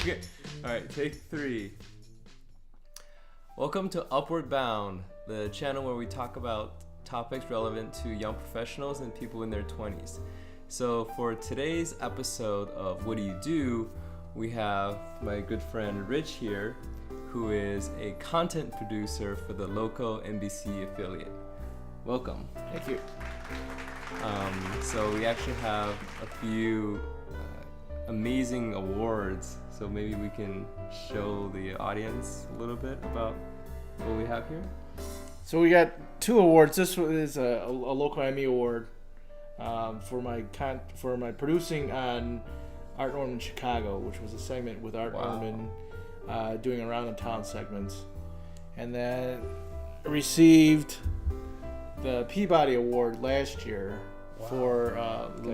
Okay. All right, take 3. Welcome to UpwardBound, the channel where we talk about topics relevant to young professionals and people in their 20s. So for today's episode of What Do You Do, we have my good friend Rich here, who is a content producer for the local NBC affiliate. Welcome. Thank you. So we actually have a few amazing awards, so maybe we can show the audience a little bit about what we have here. So we got 2 awards. This is a local Emmy award for my producing on Art Norman Chicago, which was a segment with Art Norman doing around the town segments, and then received the Peabody Award last year for the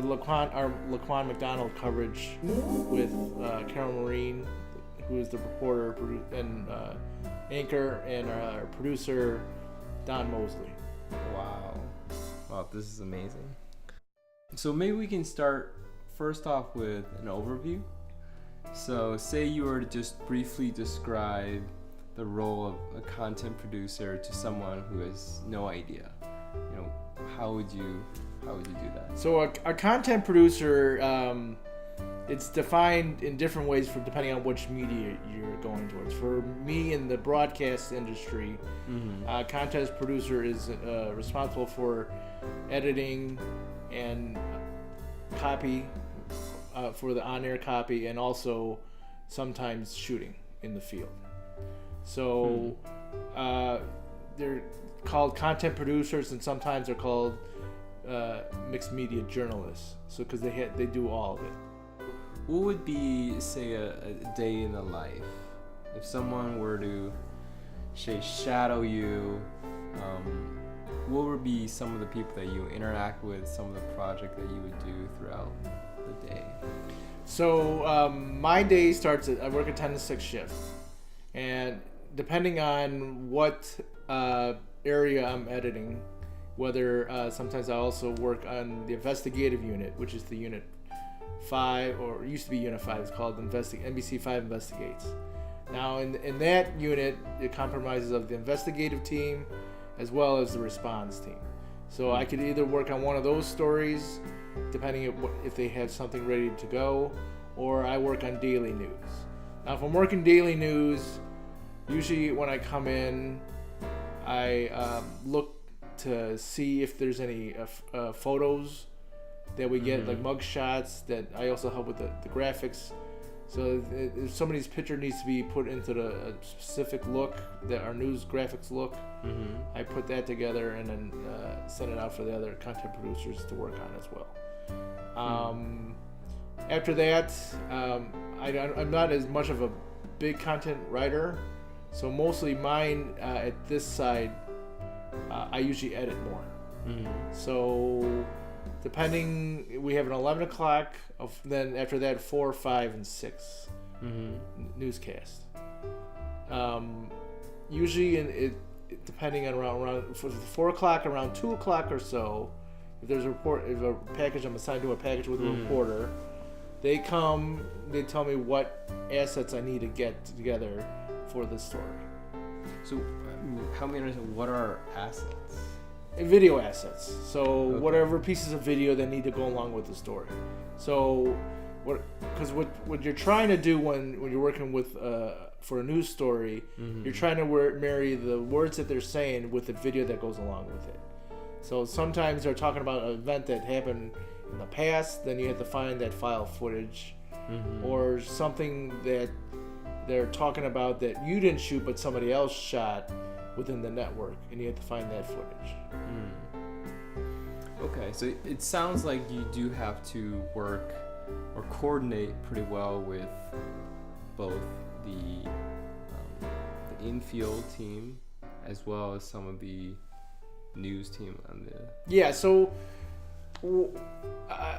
Laquan McDonald coverage with Carol Marine, who is the reporter and anchor, and our producer Don Mosley. Wow, this is amazing. So maybe we can start first off with an overview. So say you were to just briefly describe the role of a content producer to someone who has no idea. How would you do that? So a content producer, it's defined in different ways depending on which media you're going towards. For me, in the broadcast industry, content producer is responsible for editing and copy for the on-air copy, and also sometimes shooting in the field. So they're called content producers, and sometimes they're called mixed media journalists. So because they do all of it. What would be, say, a day in the life if someone were to, say, shadow you? What would be some of the people that you interact with, some of the project that you would do throughout the day? So my day starts I work a 10 to 6 shift, and depending on what area I'm editing, whether sometimes I also work on the investigative unit, which is the unit 5, or it used to be unit 5. It's called NBC 5 Investigates. Now in that unit, it comprises of the investigative team as well as the response team. So I could either work on one of those stories, depending on if they have something ready to go, or I work on daily news. Now if I'm working daily news, usually when I come in, I look to see if there's any photos that we get, like mug shots, that I also help with the graphics. So if somebody's picture needs to be put into a specific look that our news graphics look, I put that together and then send it out for the other content producers to work on as well. After that, I'm not as much of a big content writer, so mostly mine at this side, I usually edit more. So depending, we have an 11 o'clock, then after that 4, 5, and 6 newscast. Usually depending on around 4 o'clock, around 2 o'clock or so, if there's a package, I'm assigned to a package with a reporter, they come, they tell me what assets I need to get together for this story. So help me understand, what are assets? Video assets. So whatever pieces of video that need to go along with the story. So what you're trying to do when you're working with for a news story, you're trying to marry the words that they're saying with the video that goes along with it. So sometimes they're talking about an event that happened in the past, then you have to find that file footage, or something that they're talking about that you didn't shoot but somebody else shot within the network, and you have to find that footage. Okay, so it sounds like you do have to work or coordinate pretty well with both the infield team as well as some of the news team on the... So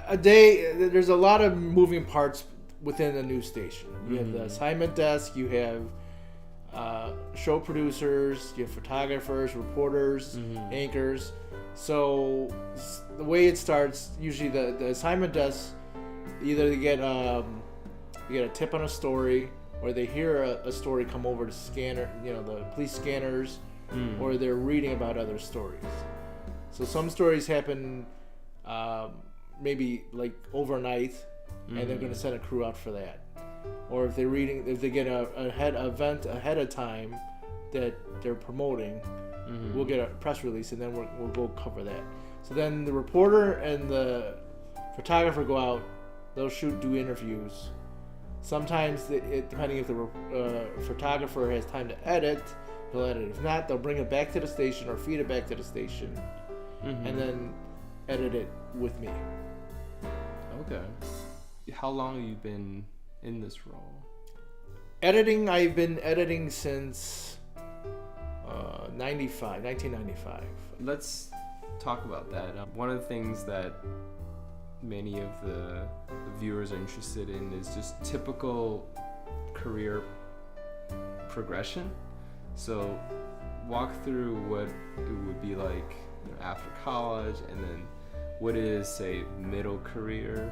a day, there's a lot of moving parts within a news station. You have the assignment desk, you have show producers, you have photographers, reporters, anchors. So the way it starts, usually the assignment desk, either they get you get a tip on a story, or they hear a story come over to scanner, the police scanners, or they're reading about other stories. So some stories happen maybe like overnight, and they're going to send a crew out for that. Or if they get a event ahead of time that they're promoting, we'll get a press release, and then we'll go cover that. So then the reporter and the photographer go out. They'll do interviews. Sometimes, depending if the photographer has time to edit, they'll edit. If not, they'll bring it back to the station or feed it back to the station, and then edit it with me. Okay. How long have you been in this role? Editing, I've been editing since 1995. Let's talk about that. One of the things that many of the viewers are interested in is just typical career progression. So walk through what it would be like after college, and then what is, say, middle career,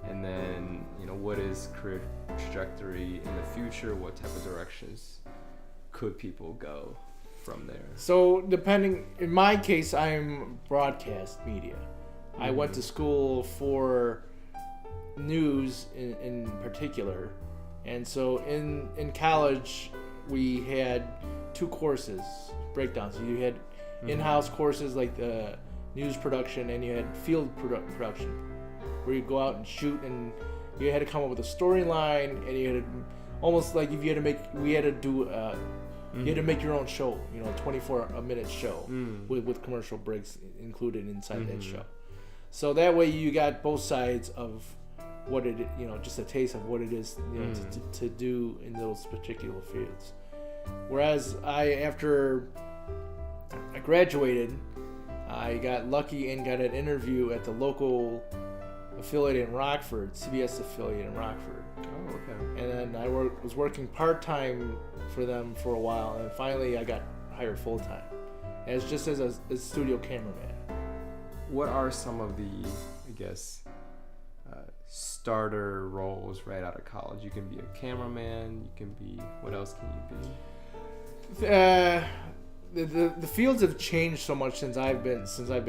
and then what is career trajectory in the future. What type of directions could people go from there? So in my case, I'm broadcast media. I went to school for news in particular, and so in college we had 2 courses breakdowns. So you had in-house courses like the news production, and you had field production, where you go out and shoot, and you had to come up with a storyline, and you had to, almost like if you had to make, we had to do you had to make your own show, a 24-minute show with commercial breaks included inside that show. So that way you got both sides of what it, just a taste of what it is, to do in those particular fields. Whereas after I graduated, I got lucky and got an interview at the local affiliate in Rockford, CBS affiliate in Rockford. Oh, okay. And then I was working part-time for them for a while, and finally I got hired full-time as a studio cameraman. What are some of the, starter roles right out of college? You can be a cameraman. You can be, what else can you be? The fields have changed so much since I've been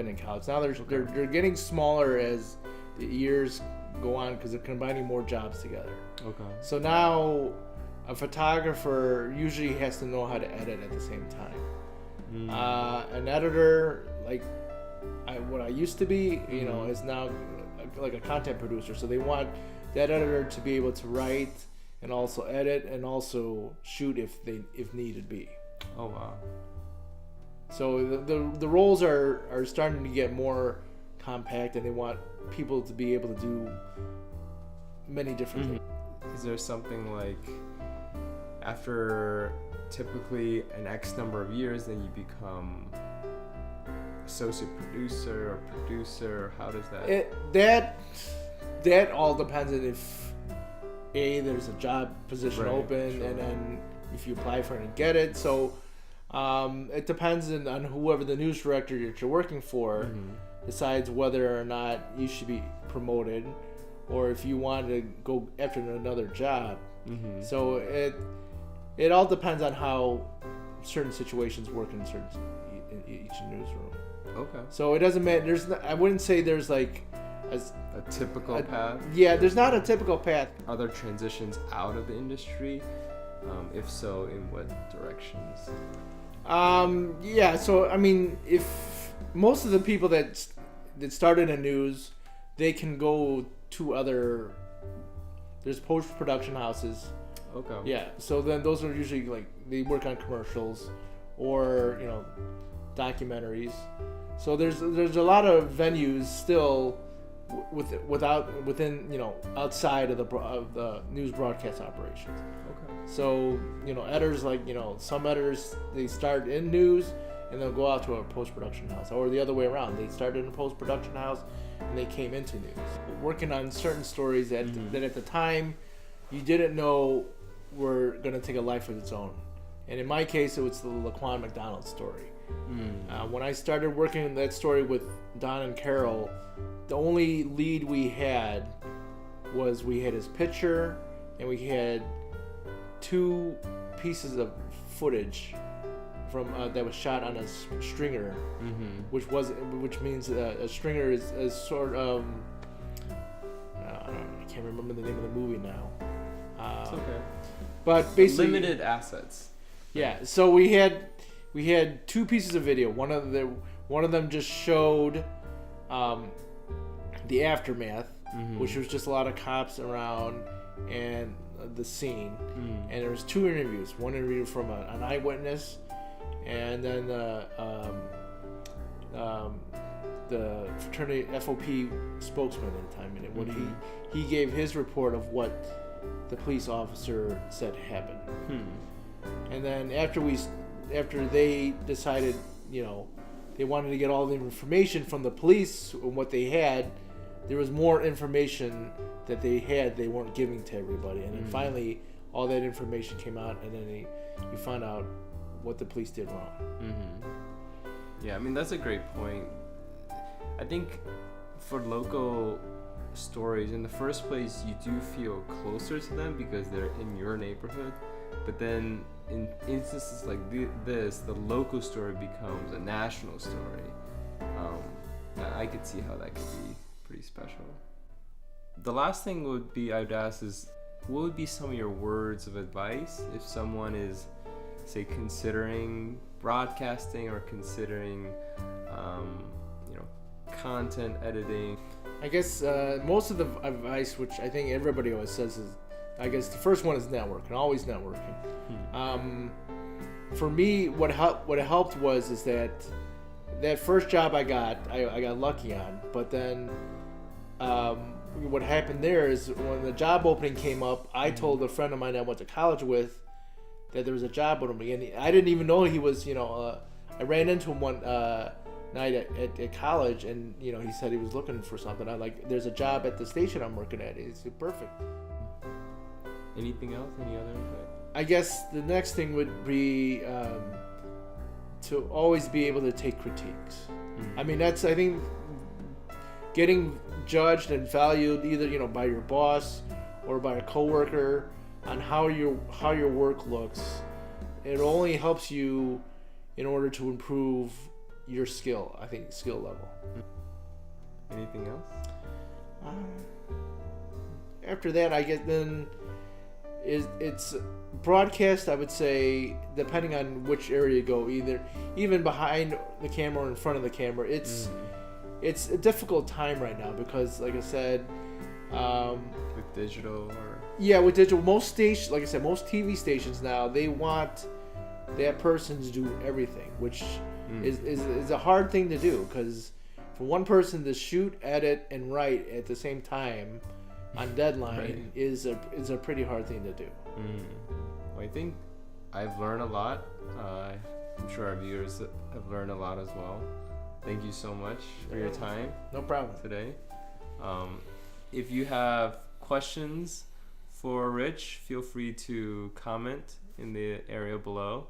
in college. Now they're getting smaller as the years go on, because they're combining more jobs together. Okay. So now a photographer usually has to know how to edit at the same time. An editor, like what I used to be, is now like a content producer. So they want that editor to be able to write and also edit and also shoot if needed be. Oh wow. So the roles are starting to get more compact, and they want people to be able to do many different things. Is there something like after typically an X number of years, then you become associate producer or producer? How does that? That all depends on if there's a job position open, and then if you apply for it and get it. So it depends on whoever the news director that you're working for decides whether or not you should be promoted, or if you want to go after another job. So it all depends on how certain situations work in each newsroom. Okay. So it doesn't matter. I wouldn't say there's like a typical path. Yeah, there's not a typical path. Are there transitions out of the industry? If so, in what directions? Yeah. So I mean, if most of the people that started in news, they can go to other. There's post-production houses. Okay. Yeah. So then those are usually like they work on commercials, or documentaries. So there's a lot of venues still within outside of the news broadcast operations. Okay. So editors, like some editors, they start in news and they'll go out to a post-production house, or the other way around. They started in a post-production house and they came into news, working on certain stories that at the time you didn't know were going to take a life of its own. And in my case, it was the Laquan McDonald story. When I started working on that story with Don and Carol, the only lead we had was we had his picture and we had 2 pieces of footage from that was shot on a stringer, which means a stringer is sort of I can't remember the name of the movie now. It's okay. But basically limited assets. Yeah. So we had 2 pieces of video. One of them just showed the aftermath, which was just a lot of cops around and the scene. And there was 2 interviews. One interview from an eyewitness, and then the fraternity FOP spokesman at the time. And when he gave his report of what the police officer said happened. And then after they decided, they wanted to get all the information from the police and what they had, there was more information that they weren't giving to everybody. And then finally, all that information came out, and then you found out what the police did wrong. Yeah, I mean, that's a great point. I think for local stories, in the first place, you do feel closer to them because they're in your neighborhood. But then in instances like this, the local story becomes a national story. I could see how that could be pretty special. The last thing I'd ask is, what would be some of your words of advice if someone is, say, considering broadcasting or considering, content editing? I guess most of the advice, which I think everybody always says, is, I guess the first one is networking, always networking. For me, what helped was that first job I got lucky on. But then what happened there is when the job opening came up, I told a friend of mine I went to college with that there was a job opening, and I didn't even know he was. I ran into him one night at college, and he said he was looking for something. I'm like, there's a job at the station I'm working at. He said, perfect. Anything else? Any other input? I guess the next thing would be to always be able to take critiques. I mean, I think getting judged and valued either by your boss or by a coworker on how your work looks, it only helps you in order to improve your skill level. Anything else? After that, I guess then it's broadcast. I would say, depending on which area you go, even behind the camera or in front of the camera, it's a difficult time right now because, like I said, with digital with digital, most TV stations now, they want that person to do everything, which is a hard thing to do, because for one person to shoot, edit, and write at the same time on deadline is a pretty hard thing to do. Well, I think I've learned a lot. I'm sure our viewers have learned a lot as well. Thank you so much for your time. No problem. Today. If you have questions for Rich, feel free to comment in the area below.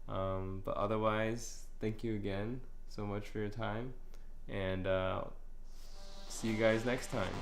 But otherwise, thank you again so much for your time, and see you guys next time.